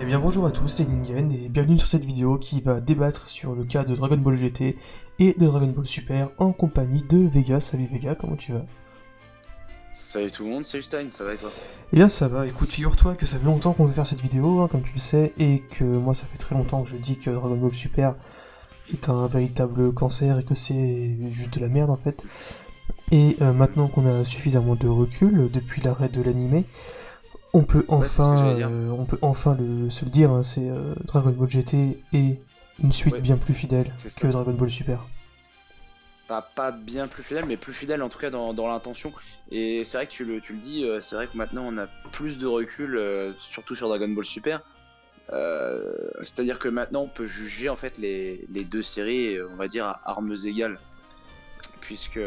bien bonjour à tous les Ningen et bienvenue sur cette vidéo qui va débattre sur le cas de Dragon Ball GT et de Dragon Ball Super en compagnie de Vega. Salut Vega, comment tu vas? Salut tout le monde, salut Stein, ça va et toi? Eh bien ça va, écoute, figure-toi que ça fait longtemps qu'on veut faire cette vidéo, comme tu le sais, et que moi ça fait très longtemps que je dis que Dragon Ball Super est un véritable cancer et que c'est juste de la merde en fait. Et maintenant qu'on a suffisamment de recul depuis l'arrêt de l'animé, Ouais, c'est ce que j'allais dire. on peut enfin se le dire, hein, c'est Dragon Ball GT est une suite Ouais, bien plus fidèle c'est que ça. Dragon Ball Super. Pas bien plus fidèle, mais plus fidèle en tout cas dans l'intention. Et c'est vrai que tu le dis, c'est vrai que maintenant on a plus de recul, surtout sur Dragon Ball Super. C'est-à-dire que maintenant on peut juger en fait les deux séries, on va dire, à armes égales. Puisque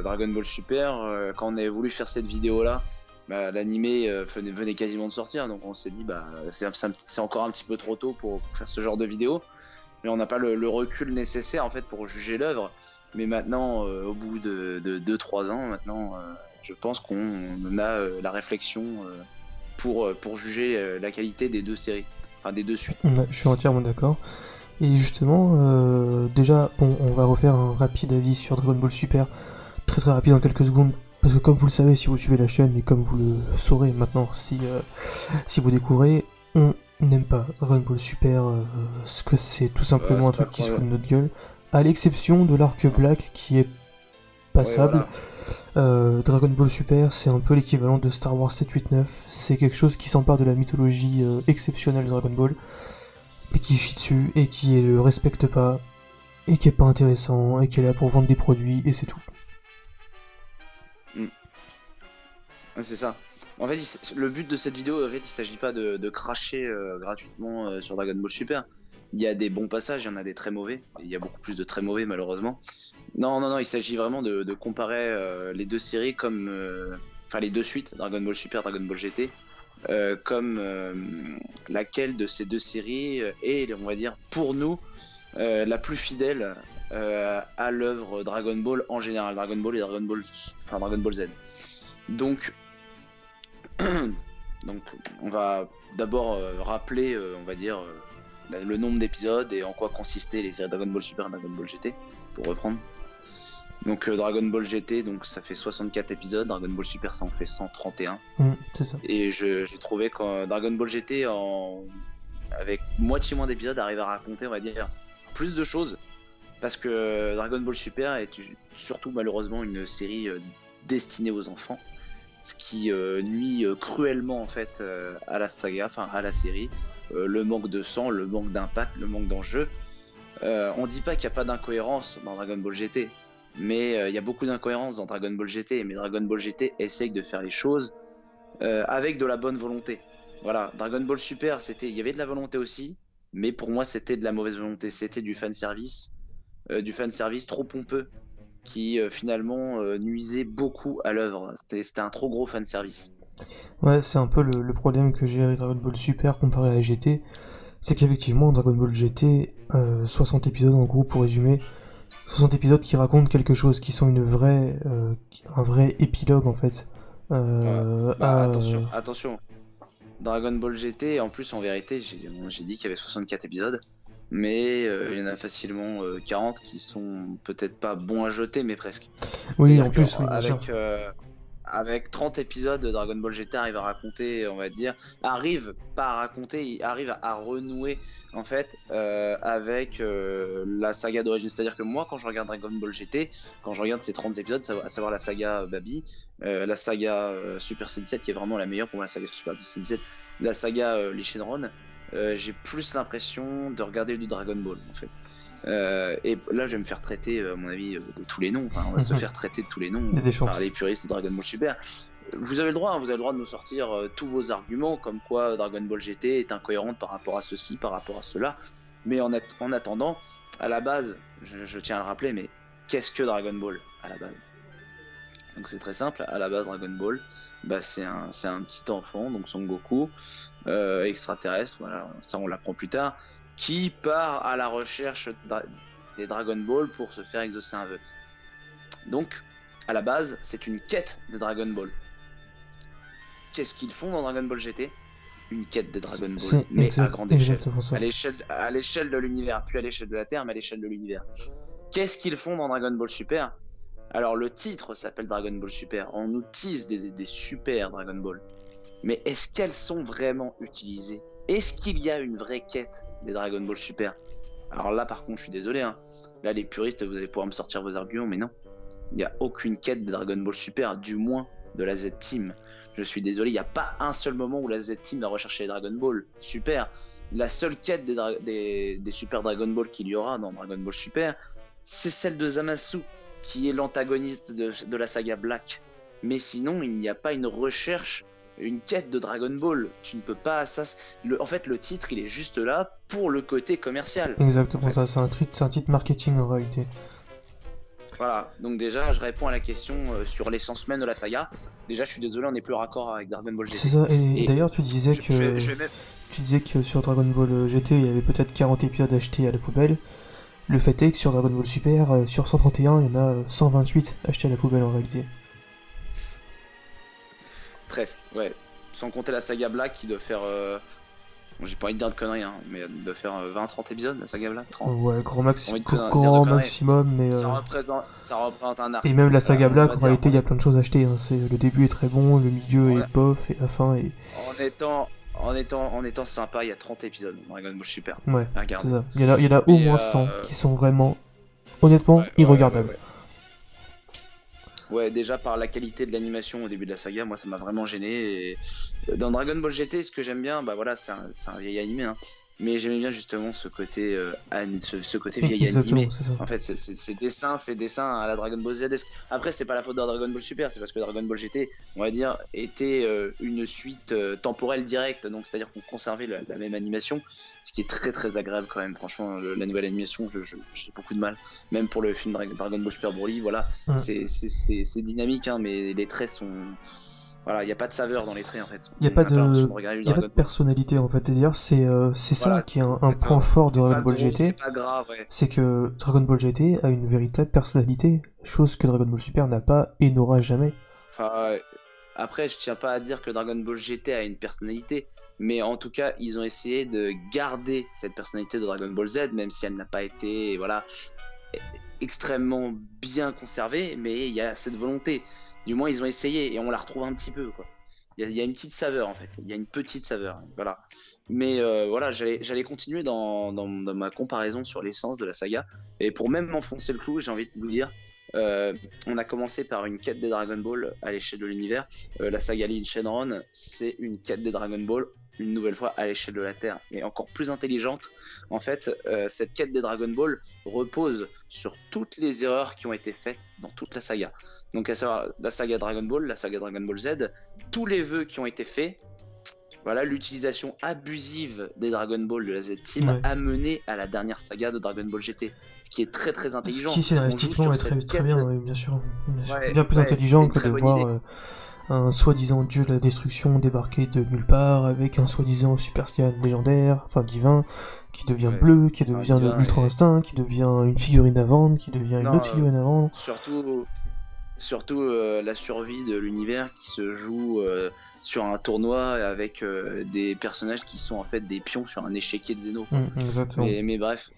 Dragon Ball Super, quand on avait voulu faire cette vidéo-là, bah, l'animé venait quasiment de sortir, donc on s'est dit bah c'est encore un petit peu trop tôt pour faire ce genre de vidéo. Mais on n'a pas le recul nécessaire en fait pour juger l'œuvre. Mais maintenant, au bout de 2-3 ans, maintenant, je pense qu'on a la réflexion pour juger la qualité des deux séries, enfin des deux suites. Ouais, je suis entièrement d'accord. Et justement, déjà, bon, on va refaire un rapide avis sur Dragon Ball Super, très très rapide en quelques secondes, parce que comme vous le savez si vous suivez la chaîne et comme vous le saurez maintenant si vous découvrez, on n'aime pas Dragon Ball Super, ce que c'est tout simplement un C'est pas truc qui se quoi. fout de notre gueule, à l'exception de l'arc Black qui est Ouais, passable. voilà. Dragon Ball Super, c'est un peu l'équivalent de Star Wars 789, c'est quelque chose qui s'empare de la mythologie exceptionnelle de Dragon Ball, mais qui chie dessus et qui le respecte pas, et qui est pas intéressant, et qui est là pour vendre des produits, et c'est tout. Mm. Ouais, c'est ça. En fait, le but de cette vidéo, en fait, il s'agit pas de cracher gratuitement sur Dragon Ball Super. Il y a des bons passages, il y en a des très mauvais. Et il y a beaucoup plus de très mauvais, malheureusement. Non, non, non, il s'agit vraiment de comparer les deux séries comme. Enfin, les deux suites, Dragon Ball Super, Dragon Ball GT, comme laquelle de ces deux séries est, on va dire, pour nous, la plus fidèle à l'œuvre Dragon Ball en général. Dragon Ball et Dragon Ball Z. Donc, donc on va d'abord rappeler, on va dire, le nombre d'épisodes et en quoi consistaient les séries Dragon Ball Super et Dragon Ball GT, pour reprendre. Donc Dragon Ball GT, donc ça fait 64 épisodes, Dragon Ball Super ça en fait 131. C'est ça. Et j'ai trouvé que Dragon Ball GT, avec moitié moins d'épisodes, arrive à raconter, on va dire, plus de choses. Parce que Dragon Ball Super est surtout malheureusement une série destinée aux enfants. Ce qui nuit cruellement en fait à la saga, enfin à la série. Le manque de sang, le manque d'impact, le manque d'enjeu. On dit pas qu'il n'y a pas d'incohérence dans Dragon Ball GT, mais il y a beaucoup d'incohérences dans Dragon Ball GT. Mais Dragon Ball GT essaye de faire les choses avec de la bonne volonté. Voilà, Dragon Ball Super, il y avait de la volonté aussi, mais pour moi c'était de la mauvaise volonté. C'était du fan service trop pompeux qui finalement nuisait beaucoup à l'œuvre. C'était un trop gros fan service. Ouais, c'est un peu le problème que j'ai avec Dragon Ball Super comparé à la GT, c'est qu'effectivement, Dragon Ball GT, 60 épisodes en gros pour résumer, 60 épisodes qui racontent quelque chose, qui sont un vrai épilogue en fait. Ouais. Euh, Bah à, attention, attention. Dragon Ball GT, en plus en vérité, j'ai dit qu'il y avait 64 épisodes, mais il y en a facilement 40 qui sont peut-être pas bons à jeter, mais presque. Oui, en C'est-à-dire plus, oui, bien sûr. avec 30 épisodes, Dragon Ball GT arrive à raconter, on va dire, arrive pas à raconter, il arrive à renouer en fait avec la saga d'origine. C'est-à-dire que moi, quand je regarde Dragon Ball GT, quand je regarde ces 30 épisodes, à savoir la saga Baby, la saga Super Saiyan qui est vraiment la meilleure pour moi, la saga Super Saiyan, la saga Lee Shenron, j'ai plus l'impression de regarder du Dragon Ball en fait. Et là, je vais me faire traiter, à mon avis, de tous les noms. Enfin, on va se faire traiter de tous les noms Il y a des par chances. les puristes de Dragon Ball Super. Vous avez le droit, hein, vous avez le droit de nous sortir tous vos arguments, comme quoi Dragon Ball GT est incohérente par rapport à ceci, par rapport à cela. Mais en attendant, à la base, je tiens à le rappeler, mais qu'est-ce que Dragon Ball à la base? Donc c'est très simple, à la base Dragon Ball, bah, c'est un petit enfant, donc Son Goku, extraterrestre, voilà, ça on l'apprend plus tard, qui part à la recherche des Dragon Ball pour se faire exaucer un vœu. Donc, à la base, c'est une quête de Dragon Ball. Qu'est-ce qu'ils font dans Dragon Ball GT? une quête des Dragon Ball, C'est mais à grande échelle. exactement ça. À l'échelle de l'univers, puis à l'échelle de la Terre, mais à l'échelle de l'univers. Qu'est-ce qu'ils font dans Dragon Ball Super? Alors le titre s'appelle Dragon Ball Super, on nous tease des super Dragon Ball. Mais est-ce qu'elles sont vraiment utilisées? Est-ce qu'il y a une vraie quête des Dragon Ball Super? Alors là par contre je suis désolé, hein. Là les puristes vous allez pouvoir me sortir vos arguments, mais non. Il n'y a aucune quête des Dragon Ball Super, du moins de la Z-Team. Je suis désolé, il n'y a pas un seul moment où la Z-Team va rechercher les Dragon Ball Super. La seule quête des Super Dragon Ball qu'il y aura dans Dragon Ball Super, c'est celle de Zamasu, qui est l'antagoniste de la saga Black. Mais sinon, il n'y a pas une recherche, une quête de Dragon Ball. Tu ne peux pas... en fait, le titre, il est juste là pour le côté commercial. C'est exactement en fait. ça, c'est un titre marketing en réalité. Voilà, donc déjà, je réponds à la question sur l'essence même de la saga. Déjà, je suis désolé, on n'est plus raccord avec Dragon Ball GT. C'est ça, et d'ailleurs, tu disais je vais que sur Dragon Ball GT, il y avait peut-être 40 épisodes achetés à la poubelle. Le fait est que sur Dragon Ball Super, sur 131, il y en a 128 achetés à la poubelle en réalité. Presque, ouais. Sans compter la saga Black qui doit faire... Bon, j'ai pas envie de dire de conneries, hein, mais elle doit faire 20-30 épisodes, la saga Black, 30. Ouais, grand Dire maximum, mais... Ça représente un arc. Et même la saga Black, en dire, réalité, il y a plein de choses achetées. Hein. Le début est très bon, le milieu est bof, et la fin est... En étant sympa, il y a 30 épisodes dans Dragon Ball Super. Ouais, regarde. c'est ça. Il y en a au moins 100 qui sont vraiment, honnêtement, irregardables. Ouais, déjà par la qualité de l'animation au début de la saga, moi ça m'a vraiment gêné. Et dans Dragon Ball GT, ce que j'aime bien, bah voilà, c'est un vieil animé, hein. Mais j'aimais bien justement ce côté, ce côté vieil animé. En fait, ces dessins à la Dragon Ball Z. Après, c'est pas la faute de Dragon Ball Super, c'est parce que Dragon Ball GT, on va dire, était une suite temporelle directe, donc c'est-à-dire qu'on conservait la même animation, ce qui est très très agréable quand même. Franchement, la nouvelle animation, j'ai beaucoup de mal. Même pour le film Dragon Ball Super Broly, voilà, c'est dynamique, hein, mais les traits sont... Voilà, il n'y a pas de saveur dans les traits en fait. Il n'y a pas de personnalité en fait. C'est-à-dire, c'est voilà, ça qui est un point fort de Dragon Ball GT. C'est pas grave, ouais. C'est que Dragon Ball GT a une véritable personnalité, chose que Dragon Ball Super n'a pas et n'aura jamais. Enfin, après, je tiens pas à dire que Dragon Ball GT a une personnalité, mais en tout cas, ils ont essayé de garder cette personnalité de Dragon Ball Z, même si elle n'a pas été, voilà, extrêmement bien conservée, mais il y a cette volonté. Du moins, ils ont essayé et on la retrouve un petit peu, quoi. Il y a une petite saveur en fait. Il y a une petite saveur, voilà. Mais voilà, j'allais continuer dans ma comparaison sur l'essence de la saga. Et pour même m'enfoncer le clou, j'ai envie de vous dire, on a commencé par une quête des Dragon Ball à l'échelle de l'univers. La saga Lin Shenron, c'est une quête des Dragon Ball, une nouvelle fois à l'échelle de la Terre, et encore plus intelligente. En fait, cette quête des Dragon Ball repose sur toutes les erreurs qui ont été faites dans toute la saga. Donc à savoir la saga Dragon Ball, la saga Dragon Ball Z, tous les vœux qui ont été faits, voilà, l'utilisation abusive des Dragon Ball de la Z-Team a mené à la dernière saga de Dragon Ball GT, ce qui est très très intelligent. Ce qui scénaristiquement est très bien, oui, bien sûr. Bien plus intelligent que de voir un soi-disant dieu de la destruction débarquer de nulle part avec un soi-disant Super Saiyan légendaire, enfin divin, qui devient bleu, qui devient Ultra Instinct, qui devient une figurine à vendre, qui devient une autre figurine à vendre. Surtout la survie de l'univers qui se joue sur un tournoi avec des personnages qui sont en fait des pions sur un échiquier de Zeno. Exactement. Mais bref,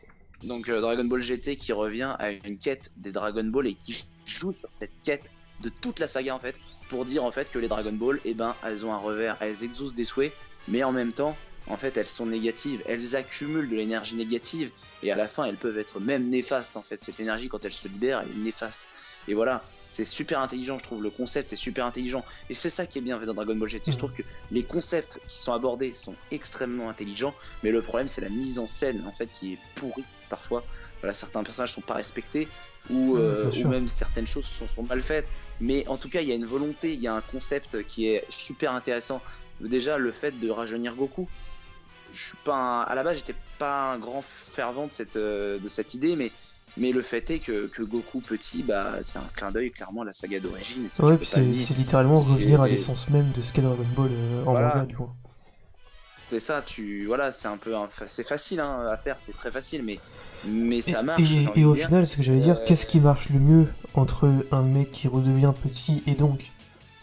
donc Dragon Ball GT qui revient à une quête des Dragon Ball et qui joue sur cette quête de toute la saga en fait, pour dire en fait que les Dragon Ball, eh ben, elles ont un revers, elles exaucent des souhaits, mais en même temps, en fait, elles sont négatives, elles accumulent de l'énergie négative, et à la fin, elles peuvent être même néfastes en fait. Cette énergie, quand elle se libère, elle est néfaste. Et voilà, c'est super intelligent, je trouve, le concept est super intelligent. Et c'est ça qui est bien fait dans Dragon Ball GT, je trouve que les concepts qui sont abordés sont extrêmement intelligents, mais le problème c'est la mise en scène, en fait, qui est pourrie parfois. Voilà, certains personnages sont pas respectés, ou même certaines choses sont mal faites. Mais en tout cas, il y a une volonté, il y a un concept qui est super intéressant. Déjà, le fait de rajeunir Goku. Je suis pas à la base, j'étais pas un grand fervent de cette idée, mais le fait est que Goku petit, bah, c'est un clin d'œil clairement à la saga d'origine. Ouais, puis c'est littéralement revenir à l'essence même de ce qu'est Dragon Ball en manga, du coup. C'est ça, voilà, c'est un peu, c'est facile hein, à faire, c'est très facile, mais ça marche. Et au final, ce que j'allais dire, qu'est-ce qui marche le mieux entre un mec qui redevient petit et donc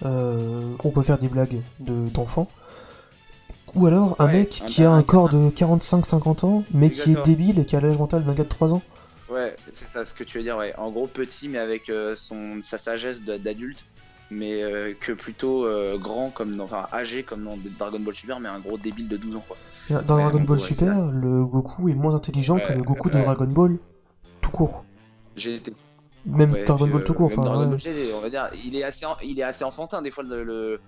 on peut faire des blagues d'enfant, Ou alors un Ouais, mec qui a un corps de 45-50 ans, mais qui est exactement. débile et qui a l'âge mental d'un gars de 3 ans. Ouais, c'est ça ce que tu veux dire, ouais. En gros, petit, mais avec sa sagesse d'adulte, mais que plutôt grand, enfin âgé comme dans Dragon Ball Super, mais un gros débile de 12 ans, quoi. Dans Ouais, Dragon en Ball gros, ouais, c'est ça. Super, le Goku est moins intelligent que Ouais, le Goku de ouais. Dragon Ball tout court. J'ai été. Même Ouais, et Dragon puis Ball tout court, même enfin Dragon ouais. Ball GT, on va dire, il est assez enfantin des fois le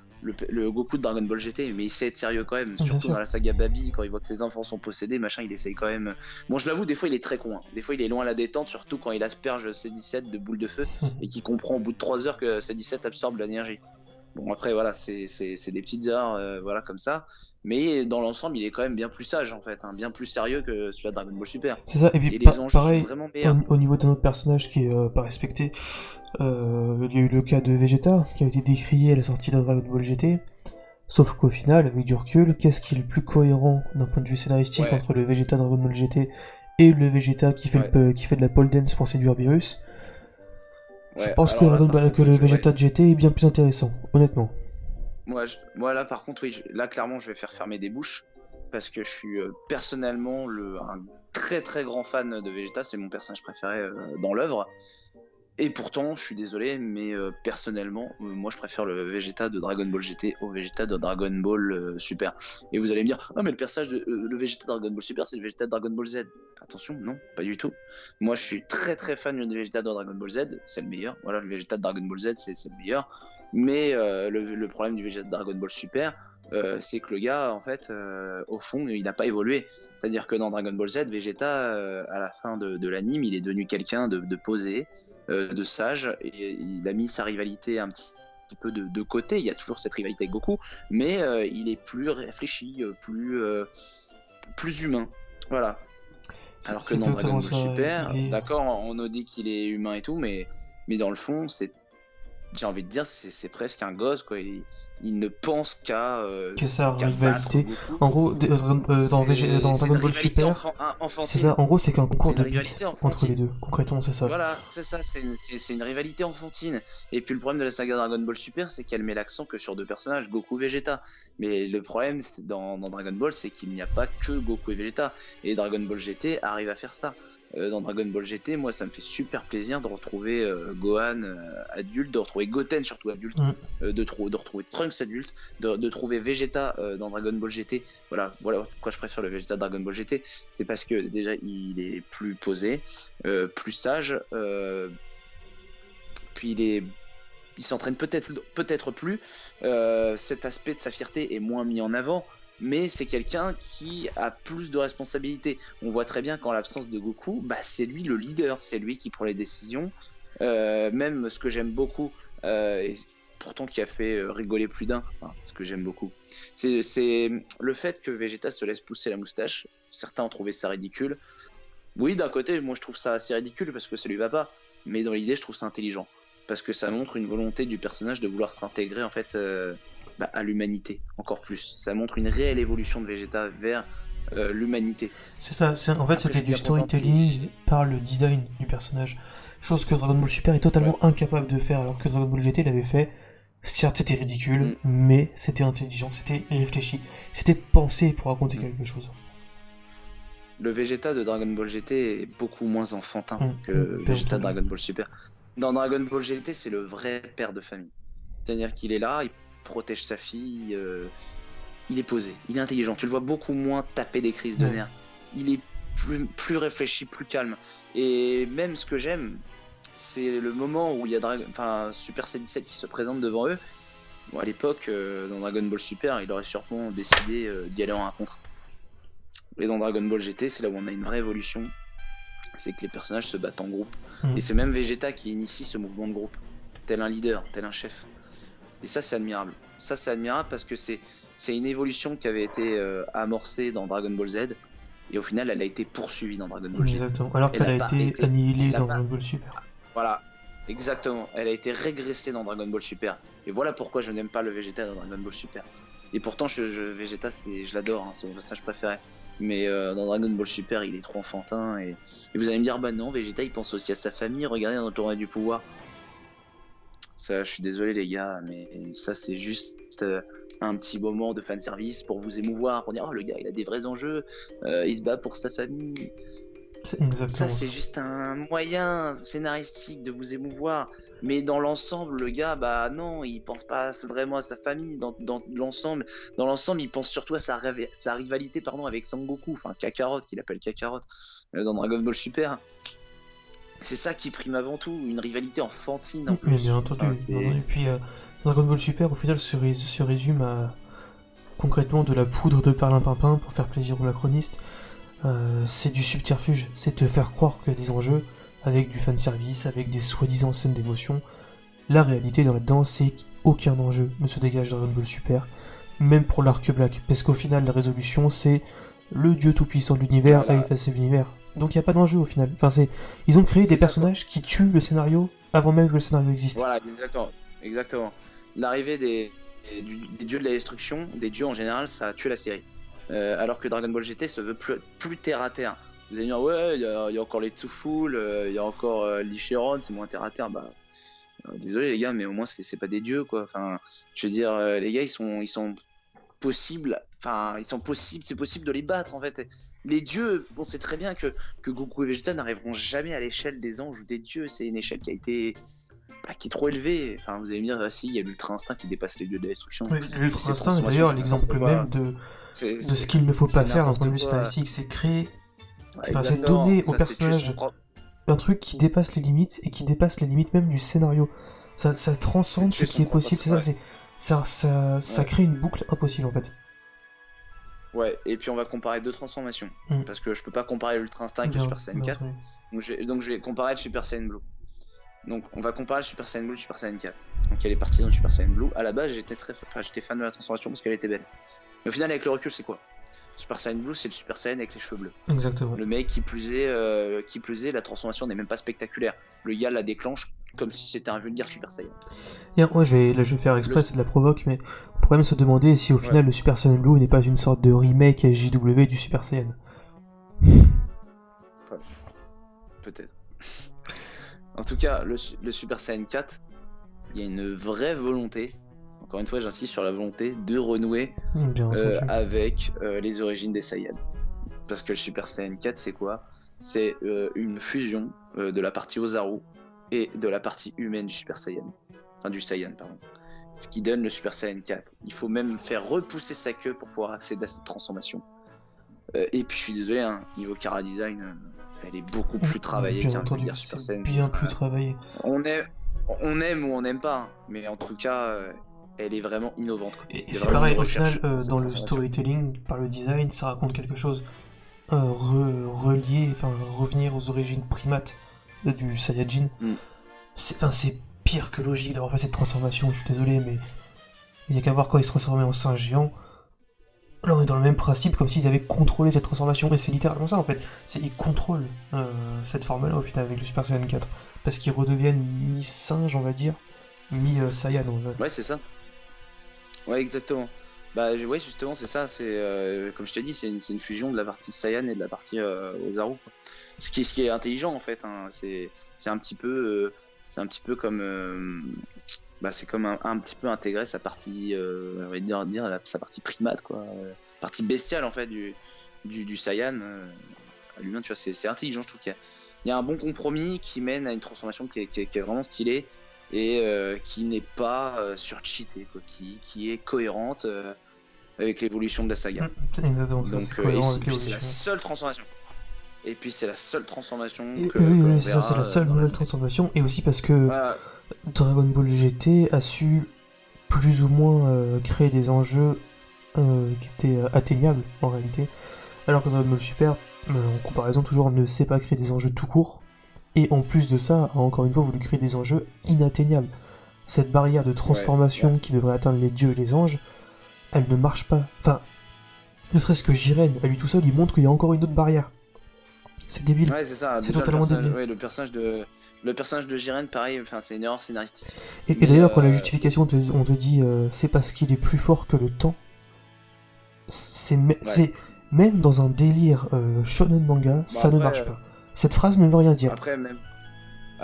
Goku de Dragon Ball GT, mais il sait être sérieux quand même, Bien surtout sûr. dans la saga Baby, quand il voit que ses enfants sont possédés, machin, il essaye quand même. Bon, je l'avoue, des fois il est très con, hein. Des fois il est loin à la détente, surtout quand il asperge C17 de boules de feu et qu'il comprend au bout de 3 heures que C17 absorbe l'énergie. Bon, après, voilà, c'est des petites erreurs, voilà, comme ça. Mais dans l'ensemble, il est quand même bien plus sage, en fait, hein, bien plus sérieux que celui de Dragon Ball Super. C'est ça, et puis Et les enjeux sont pareil, vraiment au, meilleurs. au niveau d'un autre personnage qui est pas respecté, il y a eu le cas de Vegeta, qui a été décrié à la sortie de Dragon Ball GT, sauf qu'au final, avec du recul, qu'est-ce qui est le plus cohérent d'un point de vue scénaristique Ouais, entre le Vegeta Dragon Ball GT et le Vegeta ouais, qui fait de la pole dance pour séduire Beerus? Je ouais. pense que, Alors là, par que contre, le ouais. Vegeta de GT est bien plus intéressant, honnêtement. Moi, là, par contre, oui, là, clairement, je vais faire fermer des bouches parce que je suis personnellement un très très grand fan de Vegeta. C'est mon personnage préféré dans l'œuvre. Et pourtant, je suis désolé, mais personnellement, moi, je préfère le Vegeta de Dragon Ball GT au Vegeta de Dragon Ball Super. Et vous allez me dire, ah, mais le personnage le Vegeta de Dragon Ball Super, c'est le Vegeta de Dragon Ball Z. Attention, non, pas du tout. Moi, je suis très très fan du Vegeta de Dragon Ball Z, c'est le meilleur. Voilà, le Vegeta de Dragon Ball Z, c'est le meilleur. Mais le problème du Vegeta de Dragon Ball Super, c'est que le gars, en fait, au fond, il n'a pas évolué. C'est-à-dire que dans Dragon Ball Z, Vegeta, à la fin de l'anime, il est devenu quelqu'un de posé, de sage, et il a mis sa rivalité un petit peu de côté. Il y a toujours cette rivalité avec Goku, mais il est plus réfléchi, plus humain. Voilà. Alors que C'est dans Dragon exactement Ball ça, Super, il est... d'accord, on nous dit qu'il est humain et tout, mais dans le fond, j'ai envie de dire, c'est presque un gosse, quoi. Il ne pense que sa qu'à battre rivalité. En Goku. gros, dans C'est Dragon une Ball rivalité Super, c'est ça, enfantine. en gros, c'est qu'un C'est concours une de beats rivalité entre les enfantine. deux. Concrètement, c'est ça. Voilà, c'est ça, c'est une rivalité enfantine. Et puis le problème de la saga Dragon Ball Super, c'est qu'elle met l'accent que sur deux personnages, Goku et Vegeta. Mais le problème dans Dragon Ball, c'est qu'il n'y a pas que Goku et Vegeta. Et Dragon Ball GT arrive à faire ça. Dans Dragon Ball GT, moi, ça me fait super plaisir de retrouver Gohan adulte, de retrouver Goten surtout adulte, Mm. de retrouver Trunks adulte, de trouver Vegeta dans Dragon Ball GT. Voilà pourquoi je préfère le Vegeta de Dragon Ball GT. C'est parce que déjà, il est plus posé, plus sage, puis il s'entraîne peut-être plus. Cet aspect de sa fierté est moins mis en avant, mais c'est quelqu'un qui a plus de responsabilités. On voit très bien qu'en l'absence de Goku, bah, c'est lui le leader, c'est lui qui prend les décisions. Même ce que j'aime beaucoup, et pourtant qui a fait rigoler plus d'un, enfin, ce que j'aime beaucoup, c'est le fait que Vegeta se laisse pousser la moustache. Certains ont trouvé ça ridicule. Oui, d'un côté, moi je trouve ça assez ridicule parce que ça lui va pas, mais dans l'idée, je trouve ça intelligent parce que ça montre une volonté du personnage de vouloir s'intégrer en fait à l'humanité encore plus. Ça montre une réelle évolution de Vegeta vers l'humanité. C'est ça, en fait, Après, je c'était suis du bien content storytelling par le design du personnage. Chose que Dragon Ball Super est Ouais. totalement incapable de faire, alors que Dragon Ball GT l'avait fait. Certes, c'était ridicule, Mm. mais c'était intelligent, c'était réfléchi, c'était pensé pour raconter Mm. quelque chose. Le Vegeta de Dragon Ball GT est beaucoup moins enfantin que le Bien Vegeta de entendu. Dragon Ball Super. Dans Dragon Ball GT, c'est le vrai père de famille. C'est-à-dire qu'il est là, il protège sa fille, il est posé, il est intelligent. Tu le vois beaucoup moins taper des crises de Ouais. nerfs. Il est plus réfléchi, plus calme. Et même ce que j'aime, c'est le moment où il y a Super C17 qui se présente devant eux. Bon, à l'époque, dans Dragon Ball Super, il aurait sûrement décidé d'y aller en 1 contre 1. Et dans Dragon Ball GT, c'est là où on a une vraie évolution. C'est que les personnages se battent en groupe. Mm. Et c'est même Vegeta qui initie ce mouvement de groupe. Tel un leader, tel un chef. Et ça, c'est admirable. Ça, c'est admirable parce que c'est une évolution qui avait été amorcée dans Dragon Ball Z. Et au final, elle a été poursuivie dans Dragon Ball GT. Exactement. Alors Elle qu'elle a a pas été été. annihilée Elle a dans pas. Dragon Ball Super. Voilà. Exactement. Elle a été régressée dans Dragon Ball Super. Et voilà pourquoi je n'aime pas le Vegeta dans Dragon Ball Super. Et pourtant, Vegeta, je l'adore. Hein, c'est mon personnage préféré. Mais dans Dragon Ball Super, il est trop enfantin. Et vous allez me dire, bah non, Vegeta, il pense aussi à sa famille. Regardez dans le tournoi du pouvoir. Ça, je suis désolé les gars, mais ça c'est juste un petit moment de fanservice pour vous émouvoir, pour dire oh le gars il a des vrais enjeux, il se bat pour sa famille. C'est exactement Ça c'est juste un moyen scénaristique de vous émouvoir. Mais dans l'ensemble, le gars, bah non, il pense pas vraiment à sa famille. Dans l'ensemble, il pense surtout à sa rivalité, pardon, avec Sangoku, enfin Kakarot, qu'il appelle Kakarot dans Dragon Ball Super. C'est ça qui prime avant tout, une rivalité enfantine en Mais plus. bien entendu, Enfin, bien entendu. Puis Dragon Ball Super, au final, se résume à concrètement de la poudre de perlimpinpin pour faire plaisir aux macronistes. C'est du subterfuge, c'est te faire croire qu'il y a des enjeux avec du fanservice, avec des soi-disant scènes d'émotion. La réalité dans là-dedans, c'est qu'aucun enjeu ne se dégage de Dragon Ball Super, même pour l'arc Black, parce qu'au final, la résolution, c'est le dieu tout-puissant de l'univers a effacé l'univers. Donc il n'y a pas d'enjeu au final. Enfin, ils ont créé des personnages qui tuent le scénario avant même que le scénario existe. Voilà, exactement. L'arrivée des dieux de la destruction, des dieux en général, ça a tué la série. Alors que Dragon Ball GT se veut plus terre à terre. Vous allez dire ouais, il y a encore les Tsuful, il y a encore l'Icheron, c'est moins terre à terre. Bah désolé les gars, mais au moins c'est pas des dieux quoi. Enfin, je veux dire, les gars ils sont possibles. Enfin, c'est possible de les battre en fait. Les dieux, bon c'est très bien que Goku et Vegeta n'arriveront jamais à l'échelle des anges ou des dieux. C'est une échelle qui est trop élevée. Enfin, vous allez me dire, si, il y a l'Ultra Instinct qui dépasse les dieux de la destruction. Oui, l'Ultra Instinct est d'ailleurs l'exemple même de ce qu'il ne faut pas faire d'un point de vue scénaristique, c'est créer. Enfin, c'est donner au personnage un truc qui dépasse les limites et qui dépasse les limites même du scénario. Ça transcende ce qui est possible, c'est ça, ça crée une boucle impossible en fait. Ouais, et puis on va comparer deux transformations. Parce que je peux pas comparer l'Ultra Instinct avec le Super Saiyan 4. Donc je vais comparer le Super Saiyan Blue. Donc on va comparer le Super Saiyan Blue et le Super Saiyan 4. Donc elle est partie dans le Super Saiyan Blue. À la base j'étais fan de la transformation parce qu'elle était belle. Mais au final avec le recul c'est quoi? Super Saiyan Blue c'est le Super Saiyan avec les cheveux bleus. Exactement. Le mec qui plus est, la transformation n'est même pas spectaculaire. Le gars la déclenche comme si c'était un vulgaire Super Saiyan. Et moi je vais faire exprès, c'est de la provoque, mais on pourrait même se demander si au final le Super Saiyan Blue n'est pas une sorte de remake SJW du Super Saiyan. Peut-être. En tout cas, le Super Saiyan 4, il y a une vraie volonté, encore une fois j'insiste sur la volonté de renouer avec les origines des Saiyans. Parce que le Super Saiyan 4 c'est quoi? C'est une fusion de la partie Ozaru et de la partie humaine du Super Saiyan. Enfin du Saiyan, pardon. Ce qui donne le Super Saiyan 4. Il faut même faire repousser sa queue pour pouvoir accéder à cette transformation. Et puis je suis désolé, hein, niveau Chara Design... elle est beaucoup plus travaillée qu'un vulgaire Super Saiyan. Bien plus travaillée. On aime ou on n'aime pas, mais en tout cas, elle est vraiment innovante. Et c'est pareil, au final, dans le storytelling, par le design, ça raconte quelque chose. Revenir aux origines primates du Saiyajin. C'est pire que logique d'avoir fait cette transformation, je suis désolé, mais il n'y a qu'à voir quand il se transformait en singe géant. Là, on est dans le même principe, comme s'ils avaient contrôlé cette transformation, et c'est littéralement ça en fait. Ils contrôlent cette forme-là au final avec le Super Saiyan 4, parce qu'ils redeviennent mi-singe, on va dire, mi-Saiyan. Ouais, c'est ça. Ouais, exactement. Bah, ouais, justement, c'est ça. C'est comme je t'ai dit, c'est une fusion de la partie Saiyan et de la partie Ozaru. Ce qui est intelligent en fait. Hein. C'est un petit peu comme c'est comme un petit peu intégrer sa partie, on va dire sa partie primate, quoi, partie bestiale en fait du Saiyan à lui-même. Tu vois, c'est intelligent, je trouve qu'il y a un bon compromis qui mène à une transformation qui est vraiment stylée et qui n'est pas surcheatée, quoi, qui est cohérente avec l'évolution de la saga. C'est exactement ça. Donc c'est la seule transformation. Et puis c'est la seule transformation que oui, c'est la seule nouvelle transformation, et aussi parce que Dragon Ball GT a su plus ou moins créer des enjeux qui étaient atteignables en réalité, alors que Dragon Ball Super, en comparaison toujours, ne sait pas créer des enjeux tout court, et en plus de ça, a encore une fois voulu créer des enjeux inatteignables. Cette barrière de transformation qui devrait atteindre les dieux et les anges, elle ne marche pas. Enfin, ne serait-ce que Jiren, à lui tout seul, il montre qu'il y a encore une autre barrière. C'est débile. Ouais, c'est ça. C'est totalement débile. Ouais, le personnage de Jiren, pareil, c'est une erreur scénaristique. Et d'ailleurs, quand la justification, on te dit c'est parce qu'il est plus fort que le temps, c'est même dans un délire shonen manga, ça ne marche pas. Cette phrase ne veut rien dire.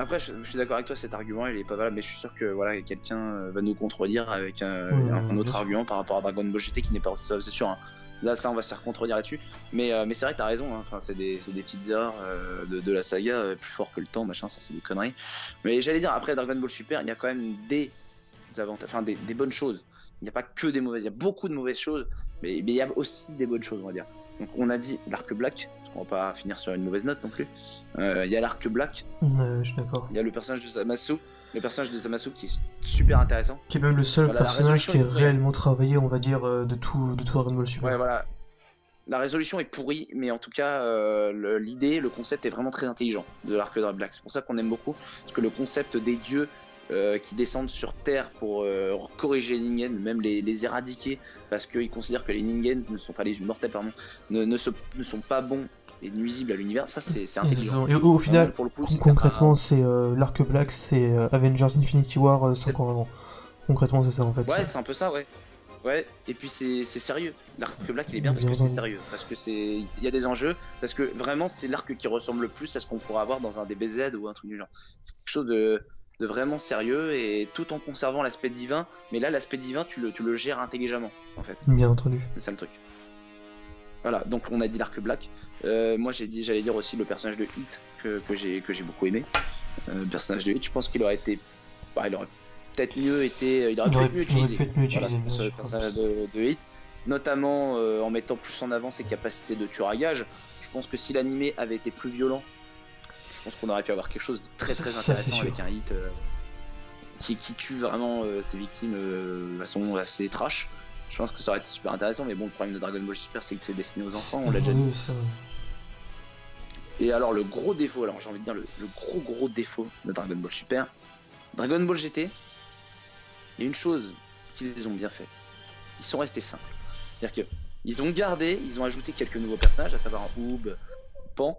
Après, je suis d'accord avec toi, cet argument il est pas valable, mais je suis sûr que voilà, quelqu'un va nous contredire avec un autre argument par rapport à Dragon Ball GT qui n'est pas recevable, c'est sûr. Hein. Là, ça, on va se faire contredire là-dessus. Mais c'est vrai, t'as raison, hein. Enfin, c'est des petites erreurs de la saga, plus fort que le temps, machin, ça c'est des conneries. Mais j'allais dire, après Dragon Ball Super, il y a quand même des avantages, enfin des bonnes choses. Il n'y a pas que des mauvaises, il y a beaucoup de mauvaises choses, mais il y a aussi des bonnes choses, on va dire. Donc on a dit l'arc Black, parce qu'on va pas finir sur une mauvaise note non plus. Il y a l'arc Black. Je suis d'accord. Il y a le personnage de Zamasu qui est super intéressant. Qui est même le seul personnage qui est réellement travaillé, on va dire, de tout Dragon Ball Super. Ouais, voilà. La résolution est pourrie, mais en tout cas, l'idée, le concept est vraiment très intelligent de l'arc Black. C'est pour ça qu'on aime beaucoup, parce que le concept des dieux qui descendent sur Terre pour corriger les Ningen, même les éradiquer, parce qu'ils considèrent que les Ningen les mortels pardon, ne sont pas bons et nuisibles à l'univers. Ça c'est intelligent. Et au final, pour le coup, concrètement, c'est l'arc Black, c'est Avengers Infinity War 5 ans avant. Concrètement, c'est ça en fait. Ouais, c'est un peu ça, ouais. Ouais, et puis c'est sérieux. L'arc Black il est bien parce que c'est sérieux, parce que il y a des enjeux, parce que vraiment c'est l'arc qui ressemble le plus à ce qu'on pourrait avoir dans un DBZ ou un truc du genre. C'est quelque chose de vraiment sérieux et tout en conservant l'aspect divin, mais là l'aspect divin tu le gères intelligemment en fait. Bien entendu. C'est ça le truc. Voilà, donc on a dit l'arc Black. Moi j'allais dire aussi le personnage de Hit que j'ai beaucoup aimé. Le personnage de Hit, je pense qu'il aurait été, il aurait peut-être mieux été, il aurait pu être mieux utilisé. Voilà, ce personnage de Hit, notamment en mettant plus en avant ses capacités de tueur à gage. Je pense que si l'animé avait été plus violent, je pense qu'on aurait pu avoir quelque chose de très intéressant avec un Hit qui tue vraiment ses victimes de façon assez trash. Je pense que ça aurait été super intéressant, mais bon, le problème de Dragon Ball Super, c'est que c'est destiné aux enfants, on l'a déjà dit. Et alors, le gros défaut, alors j'ai envie de dire le gros défaut de Dragon Ball Super, Dragon Ball GT, il y a une chose qu'ils ont bien fait. Ils sont restés simples. C'est-à-dire qu'ils ont ajouté quelques nouveaux personnages, à savoir Oob, Pan,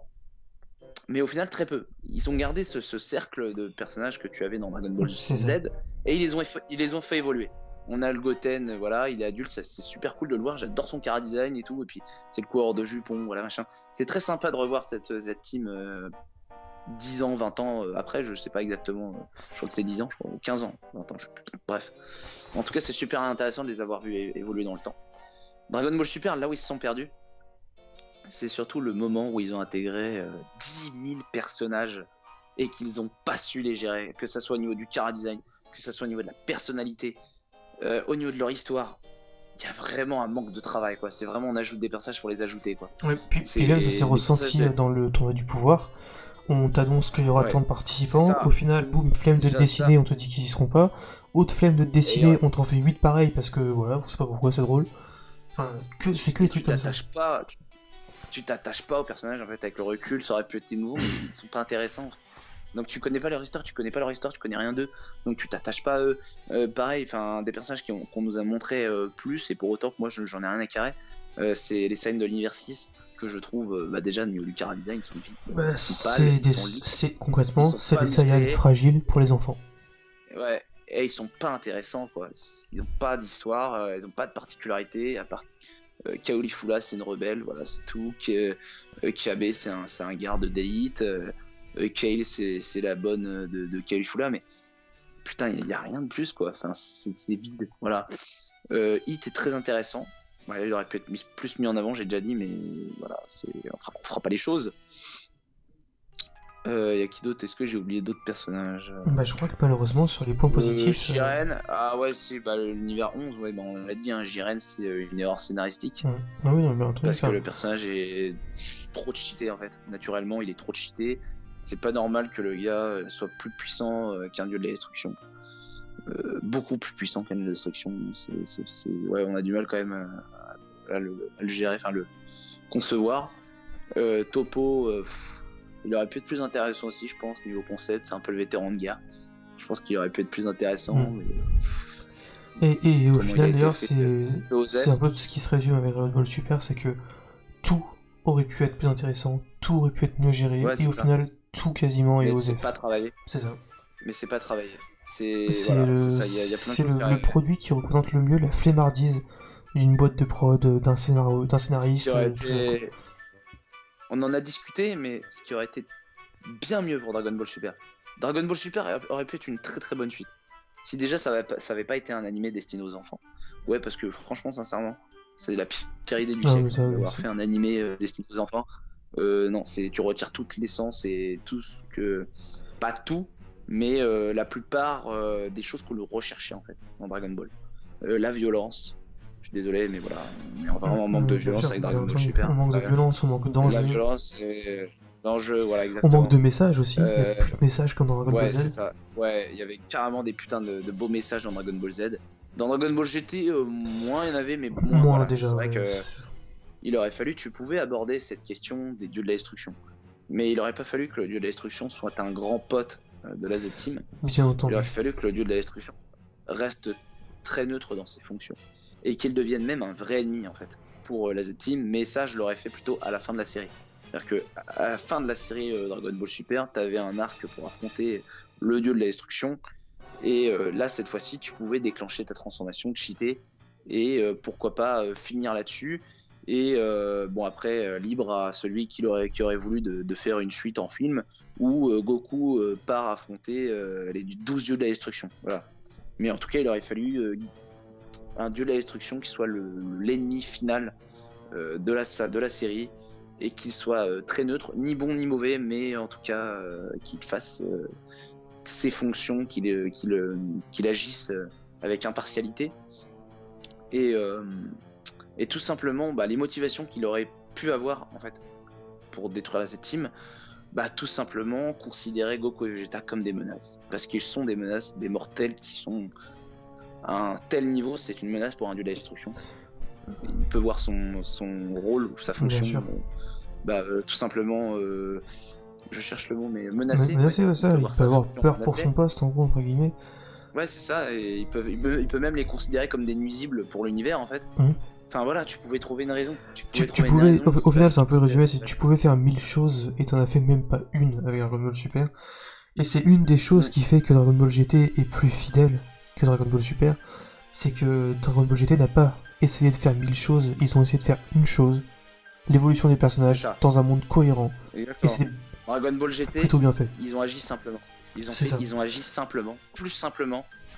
mais au final très peu. Ils ont gardé ce cercle de personnages que tu avais dans Dragon Ball Z et ils les ont fait évoluer. On a le Goten, voilà, il est adulte, c'est super cool de le voir, j'adore son chara design et tout, et puis c'est le coureur de jupon, voilà machin. C'est très sympa de revoir cette team 10 ans, 20 ans après, je sais pas exactement, je crois que c'est 10 ans, je crois, ou 15 ans, 20 ans, bref. En tout cas, c'est super intéressant de les avoir vus évoluer dans le temps. Dragon Ball Super, là où ils se sont perdus, c'est surtout le moment où ils ont intégré 10 000 personnages et qu'ils n'ont pas su les gérer, que ça soit au niveau du chara design, que ça soit au niveau de la personnalité, au niveau de leur histoire. Il y a vraiment un manque de travail, quoi. C'est vraiment, on ajoute des personnages pour les ajouter, quoi. Ouais, puis même ça s'est ressenti dans le tournoi du pouvoir. On t'annonce qu'il y aura tant de participants, au final, boum, flemme de dessiner, on te dit qu'ils y seront pas. Autre flemme de dessiner, on t'en fait 8 pareils parce que voilà, on sait pas pourquoi, c'est drôle. Enfin, c'est que les trucs comme ça. Tu t'attaches pas aux personnages en fait, avec le recul, ça aurait pu être des mots, mais ils sont pas intéressants. Donc tu connais pas leur histoire, tu connais rien d'eux, donc tu t'attaches pas à eux. Pareil, enfin des personnages qu'on nous a montré plus, et pour autant que moi j'en ai rien à carrer, c'est les Saiyans de l'univers 6 que je trouve déjà au niveau du chara design ils sont vides. C'est concrètement c'est des Saiyans fragiles pour les enfants. Ouais, et ils sont pas intéressants quoi. Ils ont pas d'histoire, ils ont pas de particularité à part Caulifla c'est une rebelle, voilà c'est tout. Kiabe c'est un garde d'élite. Kale c'est la bonne de Caulifla, mais putain il y a rien de plus quoi. Enfin c'est vide. Voilà. Hit est très intéressant. Ouais, il aurait pu être plus mis en avant, j'ai déjà dit, mais voilà, on fera pas les choses. Y a qui d'autre? Est-ce que j'ai oublié d'autres personnages? Bah je crois que malheureusement sur les points positifs... Jiren, ah ouais si, l'univers 11, ouais, on l'a dit, hein, Jiren c'est une erreur scénaristique. Ah oui, non, mais parce que le personnage est trop cheaté en fait, naturellement il est trop cheaté. C'est pas normal que le gars soit plus puissant qu'un dieu de la destruction. Beaucoup plus puissant qu'un dieu de la destruction. Ouais, on a du mal quand même à le gérer, enfin le concevoir. Topo... il aurait pu être plus intéressant aussi, je pense, niveau concept. C'est un peu le vétéran de guerre. Je pense qu'il aurait pu être plus intéressant. Et au final, d'ailleurs, c'est un peu ce qui se résume avec Dragon Ball Super, c'est que tout aurait pu être plus intéressant, tout aurait pu être mieux géré, et au final, tout quasiment est osé. C'est pas travaillé. C'est ça. Mais c'est pas travaillé. C'est le produit qui représente le mieux la flemmardise d'une boîte de prod, d'un scénariste. On en a discuté, mais ce qui aurait été bien mieux pour Dragon Ball Super, Dragon Ball Super aurait pu être une très très bonne suite. Si déjà ça avait pas été un animé destiné aux enfants. Ouais, parce que franchement, sincèrement, c'est la pire idée du Ah, mais siècle ça, oui, d'avoir fait un animé destiné aux enfants. Non, tu retires toute l'essence et tout ce que. Pas tout, mais la plupart des choses qu'on le recherchait en fait dans Dragon Ball. La violence. Je suis désolé, mais voilà, on est vraiment en manque de bien violence sûr, avec bien Dragon Ball entendu. Super. On manque de violence, on manque La d'enjeux. violence, l'enjeu, voilà, On manque exactement. de messages aussi. Il n'y a Euh, plus de messages comme dans Dragon Ball Ouais, c'est Z. ça. Ouais, il y avait carrément des putains de beaux messages dans Dragon Ball Z. Dans Dragon Ball GT, moins il y en avait, mais moins, Moi, voilà. déjà, C'est vrai ouais. que il aurait fallu, tu pouvais aborder cette question des dieux de la destruction. Mais il aurait pas fallu que le dieu de la destruction soit un grand pote de la Z-Team. Bien Il entendu. aurait fallu que le dieu de la destruction reste très neutre dans ses fonctions. Et qu'il devienne même un vrai ennemi, en fait, pour la Z-Team. Mais ça, je l'aurais fait plutôt à la fin de la série. C'est-à-dire que à la fin de la série Dragon Ball Super, t'avais un arc pour affronter le dieu de la destruction. Et là, cette fois-ci, tu pouvais déclencher ta transformation, cheater, et pourquoi pas finir là-dessus. Et bon, après, libre à celui qui aurait voulu de faire une suite en film où Goku part affronter les 12 dieux de la destruction. Voilà. Mais en tout cas, il aurait fallu un dieu de la destruction qui soit l'ennemi final de la série et qu'il soit très neutre, ni bon ni mauvais, mais en tout cas qu'il fasse ses fonctions, qu'il agisse avec impartialité et tout simplement les motivations qu'il aurait pu avoir en fait pour détruire la Z-Team, tout simplement considérer Goku et Vegeta comme des menaces parce qu'ils sont des menaces, des mortels qui sont à un tel niveau, c'est une menace pour un dieu de la destruction. Il peut voir son rôle ou sa fonction tout simplement je cherche le mot, mais menacé. Menacé, ouais, ça. Il peut avoir peur pour menacée. son poste, en gros, entre guillemets. Ouais, c'est ça. Et il peut même les considérer comme des nuisibles pour l'univers, en fait. Enfin voilà, tu pouvais trouver une raison. Tu pouvais, au final, c'est un peu le résumé, c'est que tu pouvais faire 1000 choses et t'en as fait même pas une avec Dragon Ball Super. Et c'est une des choses qui fait que Dragon Ball GT est plus fidèle que Dragon Ball Super. C'est que Dragon Ball GT n'a pas essayé de faire 1000 choses, ils ont essayé de faire une chose, l'évolution des personnages dans un monde cohérent. Exactement. Et c'est Dragon Ball GT, plutôt bien fait. Ils ont agi simplement. Ils ont agi simplement,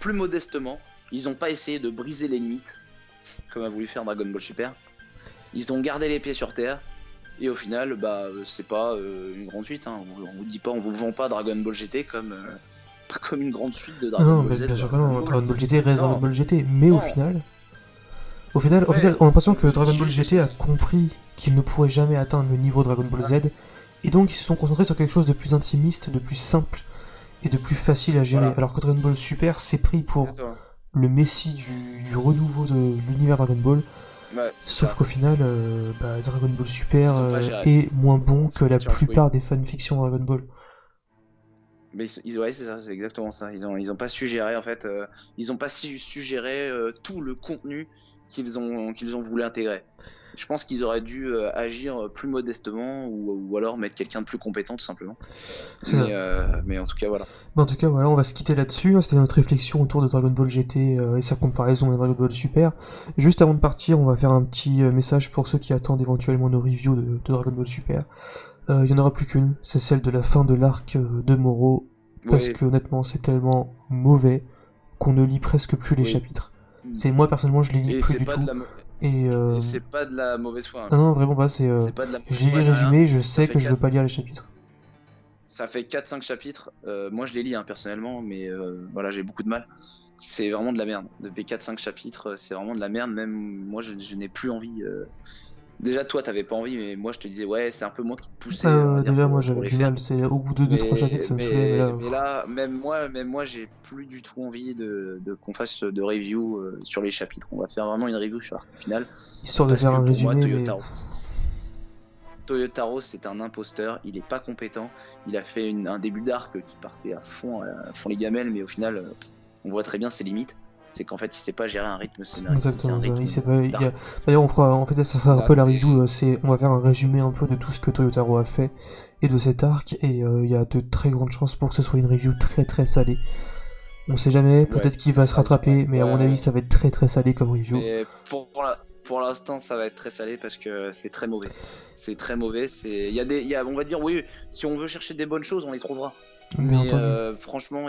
plus modestement. Ils n'ont pas essayé de briser les limites, comme a voulu faire Dragon Ball Super. Ils ont gardé les pieds sur terre. Et au final, c'est pas une grande suite. Hein. On vous dit pas, on vous vend pas Dragon Ball GT comme une grande suite de Dragon Ball Z. Bien sûr que non. Dragon Ball GT reste Dragon Ball GT, mais au final, on a l'impression que Dragon Ball GT a compris qu'il ne pourrait jamais atteindre le niveau Dragon Ball Z. Et donc ils se sont concentrés sur quelque chose de plus intimiste, de plus simple et de plus facile à gérer. Alors que Dragon Ball Super s'est pris pour le messie du renouveau de l'univers Dragon Ball. Sauf qu'au final, Dragon Ball Super est moins bon que la plupart des fanfictions Dragon Ball. Mais ouais, c'est ça, c'est exactement ça. Ils ont pas su gérer en fait. Ils ont pas su gérer tout le contenu qu'ils ont voulu intégrer. Je pense qu'ils auraient dû agir plus modestement ou alors mettre quelqu'un de plus compétent tout simplement. Mais en tout cas voilà. En tout cas voilà, on va se quitter là-dessus. C'était notre réflexion autour de Dragon Ball GT et sa comparaison avec Dragon Ball Super. Juste avant de partir, on va faire un petit message pour ceux qui attendent éventuellement nos reviews de Dragon Ball Super. Il y en aura plus qu'une, c'est celle de la fin de l'arc de Moro. Parce que honnêtement c'est tellement mauvais qu'on ne lit presque plus les chapitres. Moi personnellement je les lis plus du tout. Et c'est pas de la mauvaise foi. Hein. Non, vraiment pas, c'est pas de la mauvaise foi. J'ai les résumés, je sais que je veux pas lire les chapitres. Ça fait 4-5 chapitres, moi je les lis personnellement, mais voilà, j'ai beaucoup de mal. C'est vraiment de la merde. Depuis 4-5 chapitres, c'est vraiment de la merde, même moi je n'ai plus envie. Déjà toi t'avais pas envie, mais moi je te disais ouais c'est un peu moi qui te poussais. Déjà moi j'avais du mal, c'est au bout de 2-3 chapitres ça me saoulait. Mais là même moi j'ai plus du tout envie de qu'on fasse de review sur les chapitres. On va faire vraiment une review sur l'arc final. Histoire de faire un résumé. Toyotaro c'est un imposteur, il est pas compétent, il a fait un début d'arc qui partait à fond les gamelles, mais au final on voit très bien ses limites. C'est qu'en fait il sait pas gérer un rythme scénaristique. Exactement, il sait pas. D'ailleurs ça sera un peu la review, on va faire un résumé un peu de tout ce que Toyotaro a fait et de cet arc, et il y a de très grandes chances pour que ce soit une review très très salée. On sait jamais, peut-être qu'il va se rattraper, mais à mon avis ça va être très très salé comme review. Mais pour l'instant ça va être très salé parce que c'est très mauvais. C'est très mauvais, on va dire oui, si on veut chercher des bonnes choses on les trouvera. Bien Mais entendu. franchement,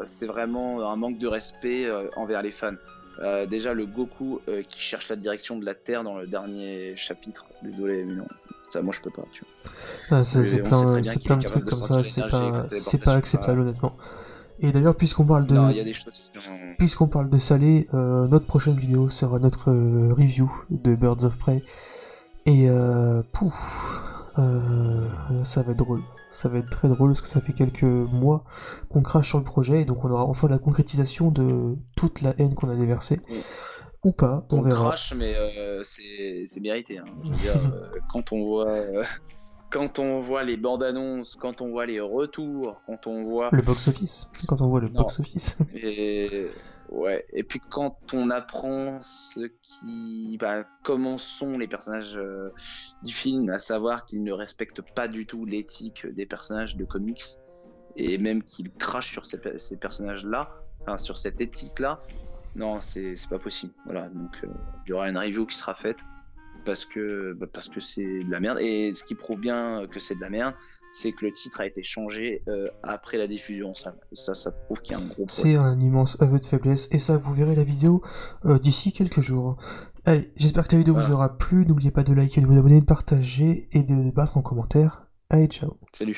c'est vraiment un manque de respect envers les fans. Déjà, le Goku qui cherche la direction de la Terre dans le dernier chapitre. Désolé, mais non, ça, moi, je peux pas. Tu Ah, vois. On sait très bien c'est qu'il est plein de capable trucs de comme ça, sentir l'énergie et que la c'est pas téléportation. acceptable honnêtement. Et d'ailleurs, Non, il y a des choses qui sont. puisqu'on parle de salé, notre prochaine vidéo sera notre review de Birds of Prey. Et ça va être drôle. Ça va être très drôle parce que ça fait quelques mois qu'on crache sur le projet et donc on aura enfin la concrétisation de toute la haine qu'on a déversée. Qu'on Ou pas, on qu'on verra. crache, mais c'est mérité. Hein. Je veux dire, quand on voit les bandes annonces, quand on voit les retours, quand on voit. Le box-office. Quand on voit le Non. box-office. Et ouais. Et puis quand on apprend comment sont les personnages du film, à savoir qu'ils ne respectent pas du tout l'éthique des personnages de comics et même qu'ils crachent sur ces personnages-là, enfin sur cette éthique-là. Non, c'est pas possible. Voilà, donc il y aura une review qui sera faite parce que c'est de la merde. Et ce qui prouve bien que c'est de la merde, c'est que le titre a été changé après la diffusion en salle. Et ça prouve qu'il y a un gros C'est problème. un immense aveu de faiblesse et ça vous verrez la vidéo d'ici quelques jours. Allez, j'espère que la vidéo vous Voilà. aura plu. N'oubliez pas de liker, de vous abonner, de partager et de battre en commentaire. Allez, ciao. Salut.